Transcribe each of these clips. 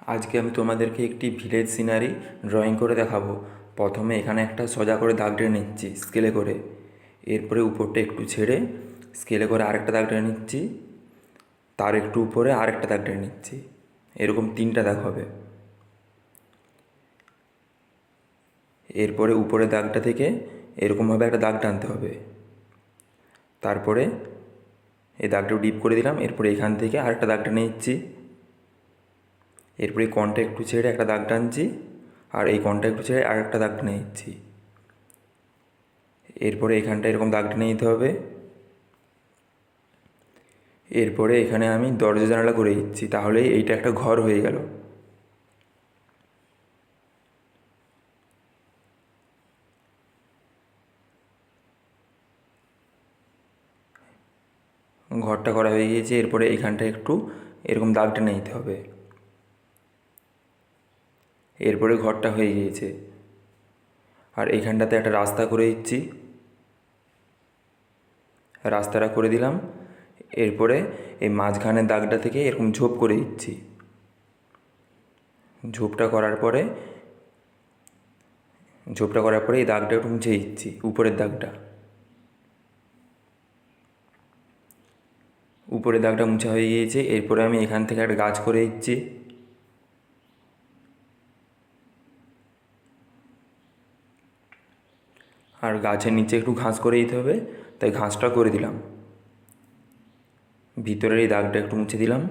আজকে আমি তোমাদেরকে একটি ভিলেজ সিনারি ড্রয়িং করে দেখাবো। প্রথমে এখানে একটা সোজা করে দাগ টেনে নিচ্ছি স্কেলে করে, এরপরে উপরটা একটু ছেড়ে স্কেলে করে আরেকটা দাগ টেনে নিচ্ছি, তার একটু উপরে আরেকটা দাগ টেনে নিচ্ছি, এরকম 3টা দাগ হবে। এরপরে উপরের দাগটা থেকে এরকমভাবে একটা দাগ টানতে হবে, তারপরে এই দাগটাও ডিপ করে দিলাম। এরপরে এখান থেকে আরেকটা দাগ টেনে নিচ্ছি, এরপরে এই কোণটা একটু ছেড়ে একটা দাগ টানছি, আর এই কোণটা একটু ছেড়ে আরেকটা দাগ টেনে নিচ্ছি। এরপরে এখানটা এরকম দাগ টেনে নিতে হবে। এরপরে এখানে আমি দরজা জানালা করে দিচ্ছি, তাহলেই এইটা একটা ঘর হয়ে গেল। ঘরটা করা হয়ে গিয়েছে। এরপরে এইখানটা একটু এরকম দাগ টেনে নিতে হবে। এরপরে ঘরটা হয়ে গিয়েছে। আর এইখানটাতে একটা রাস্তা করে দিচ্ছি, রাস্তাটা করে দিলাম। এরপরে এই মাঝখানের দাগটা থেকে এরকম ঝোপ করে দিচ্ছি। ঝোপটা করার পরে এই দাগটা একটু মুছে দিচ্ছি, উপরের দাগটা। উপরের দাগটা মুছা হয়ে গিয়েছে। এরপরে আমি এখান থেকে একটা গাছ করে দিচ্ছি। আর গাছের নিচে একটু ঘাস করে দিতে হবে, তাই ঘাসটা করে দিলাম। ভিতরের এই দাগটা একটু মুছে দিলাম।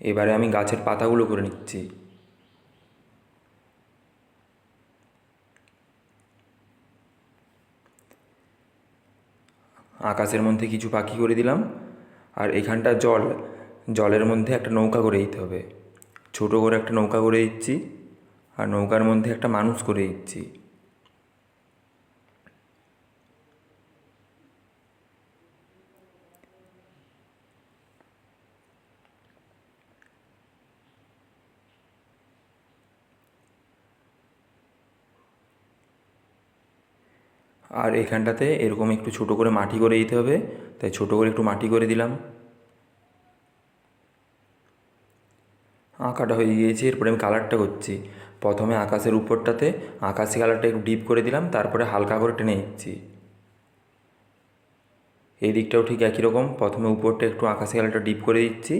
এবারে আমি গাছের পাতাগুলো করে নিচ্ছি। আকাশের মধ্যে কিছু পাখি করে দিলাম। আর এখানটা জলের মধ্যে একটা নৌকা করে দিতে হবে। ছোটো করে একটা নৌকা করে দিচ্ছি, আর নৌকার মধ্যে একটা মানুষ করে দিচ্ছি। আর এখানটাতে এরকম একটু ছোটো করে মাটি করে দিতে হবে, তাই ছোটো করে একটু মাটি করে দিলাম। আঁকাটা হয়ে গিয়েছে। এরপরে আমি কালারটা করছি। প্রথমে আকাশের উপরটাতে আকাশি কালারটা একটু ডিপ করে দিলাম, তারপরে হালকা করে টেনে নিচ্ছি। এই দিকটাও ঠিক একই রকম, প্রথমে উপরটা একটু আকাশি কালারটা ডিপ করে দিচ্ছি,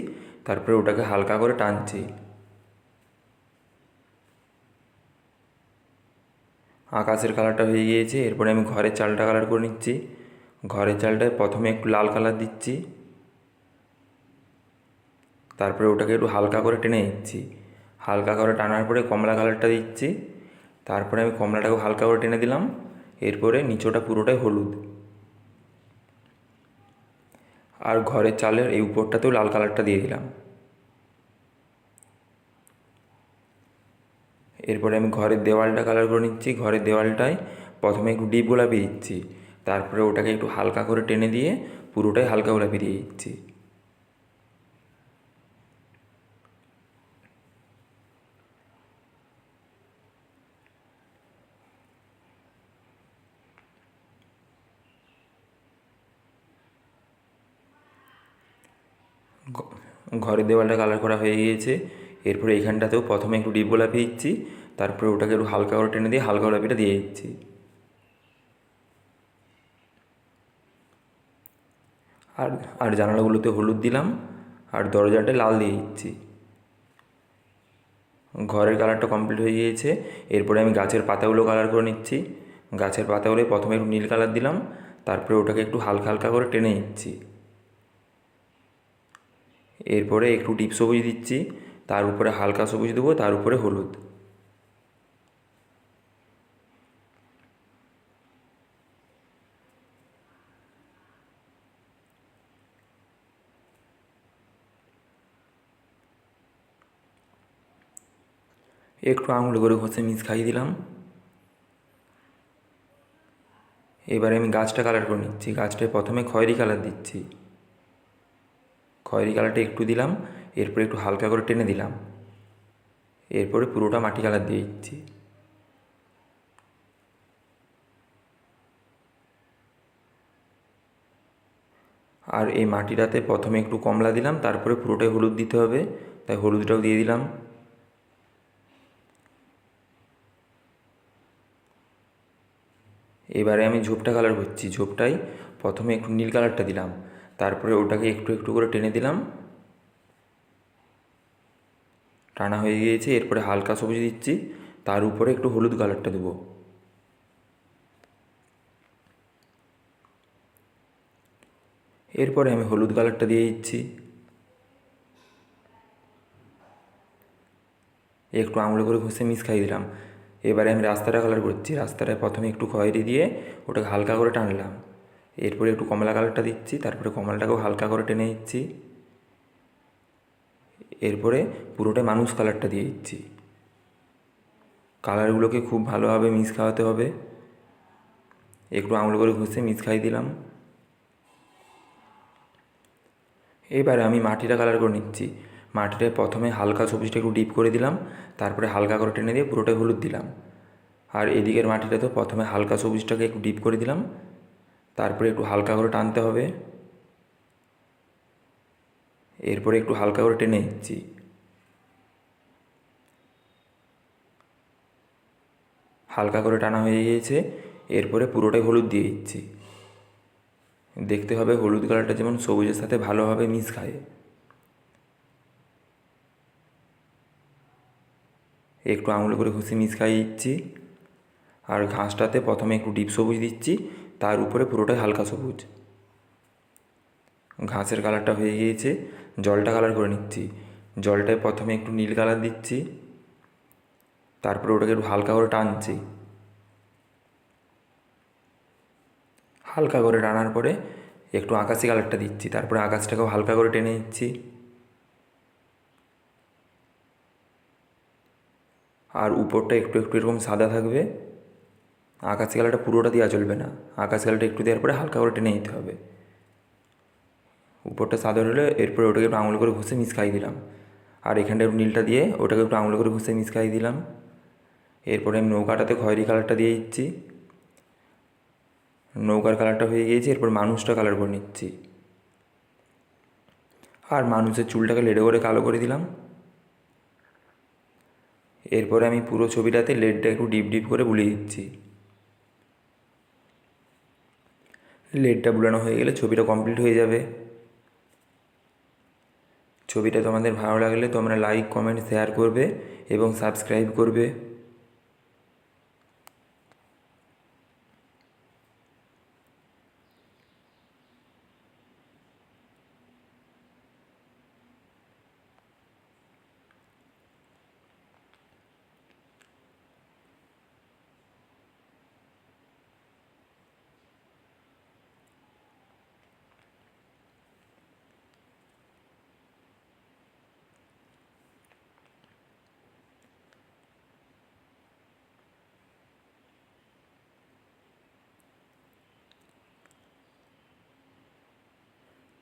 তারপরে ওটাকে হালকা করে টানছি। আকাশের কালারটা হয়ে গিয়েছে। এরপরে আমি ঘরের চালটা কালার করে নিচ্ছি। ঘরের চালটায় প্রথমে একটু লাল কালার দিচ্ছি, তারপরে ওটাকে একটু হালকা করে টেনে নিচ্ছি। হালকা করে টানার পরে কমলা কালারটা দিচ্ছি, তারপরে আমি কমলাটাকেও হালকা করে টেনে দিলাম। এরপরে নিচটা পুরোটাই হলুদ। আর ঘরের চালের এই উপরটাতেও লাল কালারটা দিয়ে দিলাম। এরপরে আমি ঘরের দেওয়ালটা কালার করে নিচ্ছি। ঘরের দেওয়ালটায় প্রথমে একটু ডিপ গোলাপি দিচ্ছি, তারপরে ওটাকে একটু হালকা করে টেনে দিয়ে পুরোটাই হালকা গোলাপি দিয়ে দিচ্ছি। ঘরের দেওয়ালটা কালার করা হয়ে গিয়েছে। এরপরে এইখানটাতেও প্রথমে একটু ডিপ গোলাপি দিচ্ছি, তারপরে ওটাকে একটু হালকা করে টেনে দিয়ে হালকা গোলাপিটা দিয়ে দিচ্ছি। আর আর জানালাগুলোতে হলুদ দিলাম, আর দরজাটায় লাল দিয়ে দিচ্ছি। ঘরের কালারটা কমপ্লিট হয়ে গিয়েছে। এরপরে আমি গাছের পাতাগুলো কালার করে নিচ্ছি। গাছের পাতাগুলো প্রথমে একটু নীল কালার দিলাম, তারপরে ওটাকে একটু হালকা হালকা করে টেনে নিচ্ছি। এরপরে একটু ডিপ সবুজ দিচ্ছি, তার উপরে হালকা সবুজ দেবো, তার উপরে হলুদ। একটু আঙুলে করে ঘষে মিশ খাইয়ে দিলাম। এবারে আমি গাছটা কালার করে নিচ্ছি। গাছটায় প্রথমে খয়েরি কালার দিচ্ছি। খয়েরি কালারটা একটু দিলাম, এরপরে একটু হালকা করে টেনে দিলাম। এরপরে পুরোটা মাটি কালার দিয়ে দিচ্ছি। আর এই মাটিটাতে প্রথমে একটু কমলা দিলাম, তারপরে পুরোটাই হলুদ দিতে হবে, তাই হলুদটাও দিয়ে দিলাম। এবারে আমি ঝোপটা কালার করছি। ঝোপটাই প্রথমে একটু নীল কালারটা দিলাম, তারপরে ওটাকে একটু একটু করে টেনে দিলাম, টানা হয়ে গিয়েছে। এরপরে হালকা সবুজ দিচ্ছি, তার উপরে একটু হলুদ কালারটা দেবো। এরপরে আমি হলুদ কালারটা দিয়ে দিচ্ছি, একটু আঙুলে করে ঘষে খাইয়ে দিলাম। এবারে আমি রাস্তাটা কালার করছি। রাস্তাটায় প্রথমে একটু খয়েরি দিয়ে ওটাকে হালকা করে টানলাম, এরপরে একটু কমলা কালারটা দিচ্ছি, তারপরে কমলাটাকেও হালকা করে টেনে দিচ্ছি, এরপরে পুরোটা মানুষ কালারটা দিয়ে দিচ্ছি। কালারগুলোকে খুব ভালোভাবে খাওয়াতে হবে। একটু আঙুলে করে ঘষে খাইয়ে দিলাম। এবারে আমি মাটিটা কালার করে নিচ্ছি। মাটিটায় প্রথমে হালকা সবুজটা একটু ডিপ করে দিলাম, তারপরে হালকা করে টেনে দিয়ে পুরোটাই হলুদ দিলাম। আর এদিকের মাটিটা তো প্রথমে হালকা সবুজটাকে একটু ডিপ করে দিলাম, তারপরে একটু হালকা করে টানতে হবে, এরপরে একটু হালকা করে টেনে দিচ্ছি। হালকা করে টানা হয়ে গিয়েছে, এরপরে পুরোটাই হলুদ দিয়ে দিচ্ছি। দেখতে হবে হলুদ কালারটা যেমন সবুজের সাথে ভালোভাবে খায়। একটু আঙুলে করে ঘষে খাইয়ে দিচ্ছি। আর ঘাসটাতে প্রথমে একটু ডিপ সবুজ দিচ্ছি, তার উপরে পুরোটাই হালকা সবুজ। ঘাসের কালারটা হয়ে গিয়েছে, জলটা কালার করে নিচ্ছি। জলটায় প্রথমে একটু নীল কালার দিচ্ছি, তারপরে ওটাকে একটু হালকা করে টানছি। হালকা করে টানার পরে একটু আকাশি কালারটা দিচ্ছি, তারপরে আকাশটাকেও হালকা করে টেনে নিচ্ছি। আর উপরটা একটু একটু এরকম সাদা থাকবে। আকাশি কালারটা পুরোটা দেওয়া চলবে না, আকাশি কালারটা একটু দেওয়ার পরে হালকা করে টেনে নিতে হবে। উপরটা সাদা হলে এরপরে ওটাকে একটু আঙুল করে ঘষে খাইয়ে দিলাম। আর এখানটা একটু নীলটা দিয়ে ওটাকে একটু আঙুল করে ঘষে খাইয়ে দিলাম। এরপরে আমি নৌকাটাতে খয়েরি কালারটা দিয়ে দিচ্ছি। নৌকার কালারটা হয়ে গিয়েছে, এরপর মানুষটা কালার করে নিচ্ছি। আর মানুষের চুলটাকে লেডে করে কালো করে দিলাম। এরপরে আমি পুরো ছবিটাতে লেডটা একটু ডিপ ডিপ করে বুলিয়ে দিচ্ছি। লেডটা বুলানো হয়ে গেলে ছবিটা কমপ্লিট হয়ে যাবে। ছবিটা তোমাদের ভালো লাগলে তোমরা লাইক, কমেন্ট, শেয়ার করবে এবং সাবস্ক্রাইব করবে।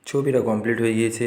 ছবিটা কমপ্লিট হয়ে গিয়েছে।